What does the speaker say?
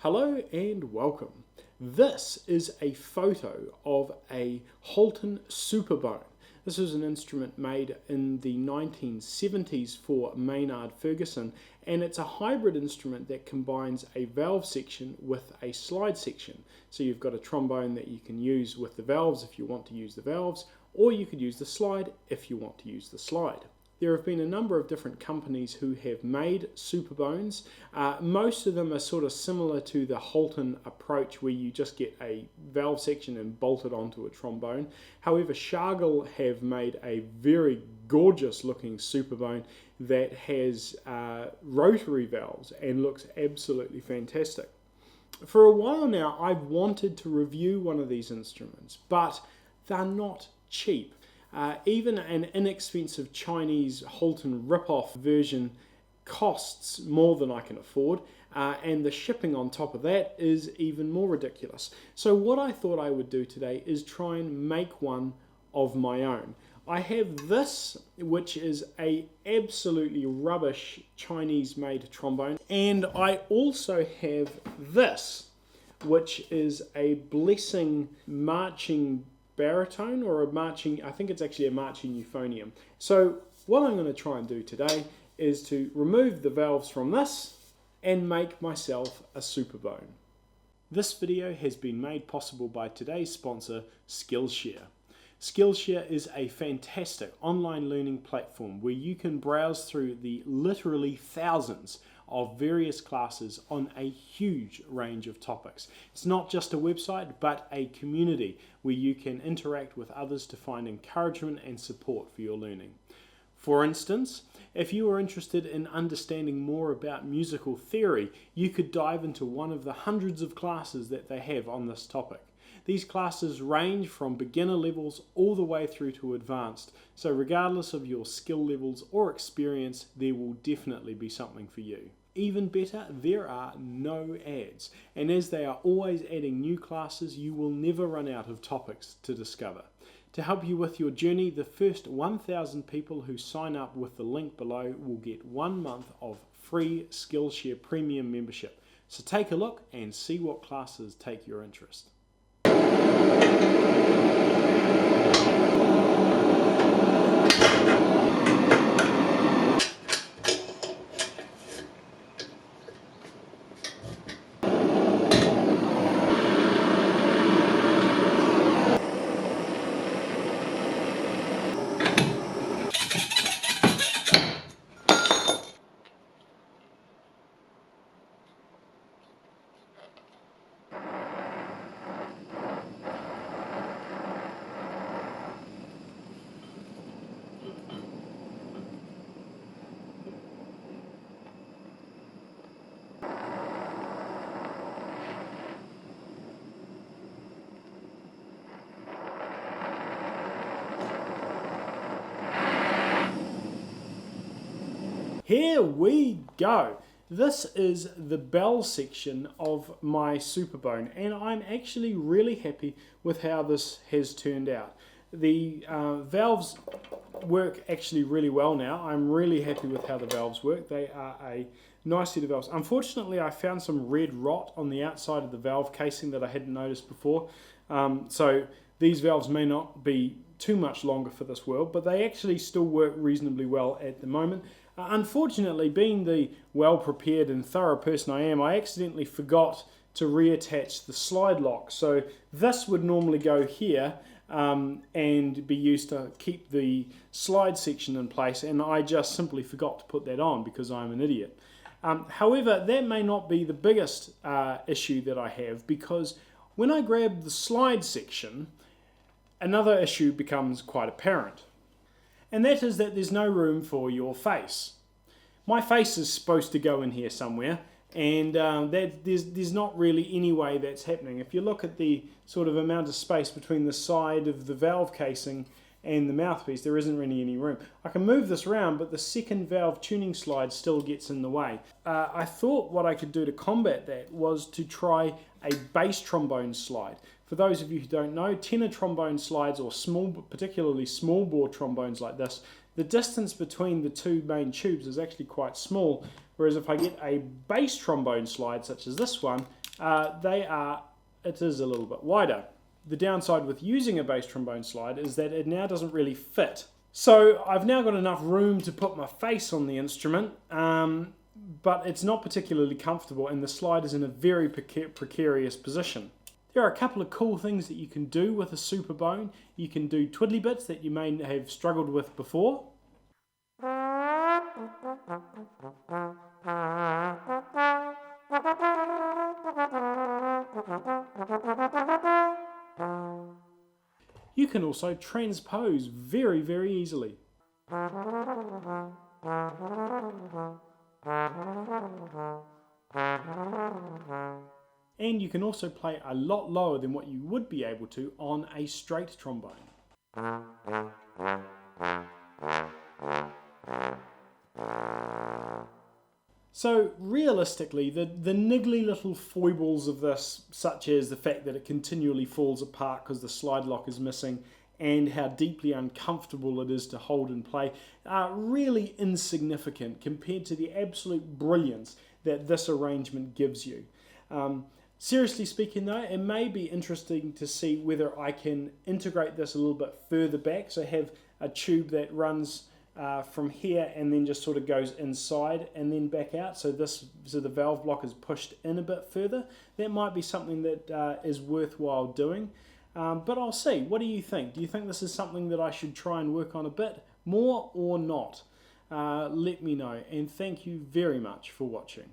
Hello and welcome. This is a photo of a Holton Superbone. This is an instrument made in the 1970s for Maynard Ferguson, and it's a hybrid instrument that combines a valve section with a slide section. So you've got a trombone that you can use with the valves if you want to use the valves, or you could use the slide if you want to use the slide. There have been a number of different companies who have made Superbones. Most of them are sort of similar to the Holton approach, where you just get a valve section and bolt it onto a trombone. However, Shargel have made a very gorgeous looking Superbone that has rotary valves and looks absolutely fantastic. For a while now, I've wanted to review one of these instruments, but they're not cheap. Even an inexpensive Chinese Holton rip-off version costs more than I can afford, and the shipping on top of that is even more ridiculous. So what I thought I would do today is try and make one of my own. I have this, which is a absolutely rubbish Chinese-made trombone, and I also have this, which is a Blessing marching baritone, or a marching, I think it's actually a marching euphonium. So what I'm going to try and do today is to remove the valves from this and make myself a Superbone. This video has been made possible by today's sponsor, Skillshare. Skillshare is a fantastic online learning platform where you can browse through the literally thousands of various classes on a huge range of topics. It's not just a website, but a community where you can interact with others to find encouragement and support for your learning. For instance, if you are interested in understanding more about musical theory, you could dive into one of the hundreds of classes that they have on this topic. These classes range from beginner levels all the way through to advanced, so regardless of your skill levels or experience, there will definitely be something for you. Even better, there are no ads, and as they are always adding new classes, you will never run out of topics to discover. To help you with your journey, the first 1,000 people who sign up with the link below will get 1 month of free Skillshare Premium membership. So take a look and see what classes take your interest. Here we go. This is the bell section of my Superbone, and I'm actually really happy with how this has turned out. The valves work actually really well now. I'm really happy with how the valves work. They are a nice set of valves. Unfortunately, I found some red rot on the outside of the valve casing that I hadn't noticed before. So these valves may not be too much longer for this world, but they actually still work reasonably well at the moment. Unfortunately, being the well-prepared and thorough person I am, I accidentally forgot to reattach the slide lock. So this would normally go here and be used to keep the slide section in place, and I just simply forgot to put that on because I'm an idiot. However, that may not be the biggest issue that I have, because when I grab the slide section, another issue becomes quite apparent. And that is that there's no room for your face. My face is supposed to go in here somewhere, and there's not really any way that's happening. If you look at the sort of amount of space between the side of the valve casing and the mouthpiece, there isn't really any room. I can move this around, but the second valve tuning slide still gets in the way. I thought what I could do to combat that was to try a bass trombone slide. For those of you who don't know, tenor trombone slides, or particularly small bore trombones like this, the distance between the two main tubes is actually quite small, Whereas if I get a bass trombone slide such as this one, it is a little bit wider. The downside with using a bass trombone slide is that it now doesn't really fit. So I've now got enough room to put my face on the instrument, but it's not particularly comfortable, and the slide is in a very precarious position. There are a couple of cool things that you can do with a Superbone. You can do twiddly bits that you may have struggled with before. You can also transpose very, very easily. And you can also play a lot lower than what you would be able to on a straight trombone. So realistically, the niggly little foibles of this, such as the fact that it continually falls apart because the slide lock is missing, and how deeply uncomfortable it is to hold and play, are really insignificant compared to the absolute brilliance that this arrangement gives you. Seriously speaking though, it may be interesting to see whether I can integrate this a little bit further back, so have a tube that runs from here and then just sort of goes inside and then back out, so the valve block is pushed in a bit further. That might be something that is worthwhile doing, but I'll see. What do you think? Do you think this is something that I should try and work on a bit more or not? Let me know, and thank you very much for watching.